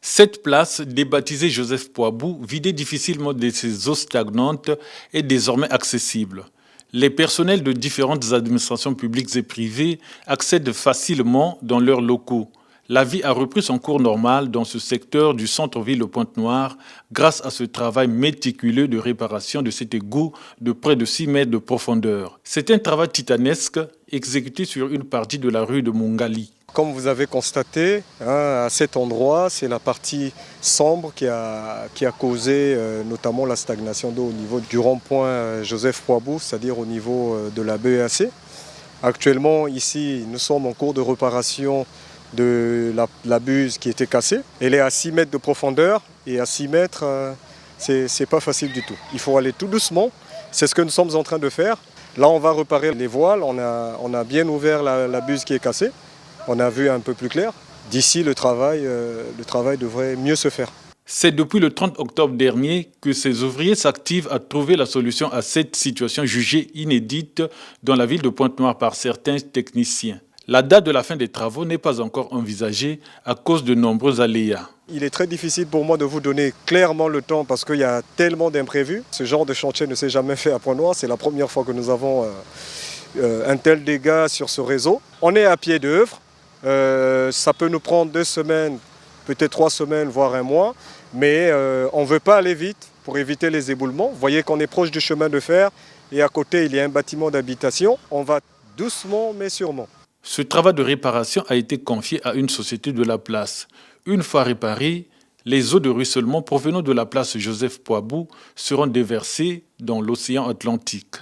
Cette place, débaptisée Joseph Poabou, vidée difficilement de ses eaux stagnantes, est désormais accessible. Les personnels de différentes administrations publiques et privées accèdent facilement dans leurs locaux. La vie a repris son cours normal dans ce secteur du centre-ville de Pointe-Noire grâce à ce travail méticuleux de réparation de cet égout de près de 6 mètres de profondeur. C'est un travail titanesque exécuté sur une partie de la rue de Mungali. Comme vous avez constaté, à cet endroit, c'est la partie sombre qui a causé notamment la stagnation d'eau au niveau du rond-point Joseph Poabou, c'est-à-dire au niveau de la BEAC. Actuellement, ici, nous sommes en cours de réparation de la buse qui était cassée. Elle est à 6 mètres de profondeur et à 6 mètres, c'est pas facile du tout. Il faut aller tout doucement, c'est ce que nous sommes en train de faire. Là, on va réparer les voiles, on a bien ouvert la buse qui est cassée. On a vu un peu plus clair. D'ici, le travail devrait mieux se faire. C'est depuis le 30 octobre dernier que ces ouvriers s'activent à trouver la solution à cette situation jugée inédite dans la ville de Pointe-Noire par certains techniciens. La date de la fin des travaux n'est pas encore envisagée à cause de nombreux aléas. Il est très difficile pour moi de vous donner clairement le temps parce qu'il y a tellement d'imprévus. Ce genre de chantier ne s'est jamais fait à Pointe-Noire. C'est la première fois que nous avons un tel dégât sur ce réseau. On est à pied d'œuvre. Ça peut nous prendre 2 semaines, peut-être 3 semaines, voire un mois. Mais on ne veut pas aller vite pour éviter les éboulements. Vous voyez qu'on est proche du chemin de fer et à côté, il y a un bâtiment d'habitation. On va doucement mais sûrement. Ce travail de réparation a été confié à une société de la place. Une fois réparées, les eaux de ruissellement provenant de la place Joseph Poabou seront déversées dans l'océan Atlantique.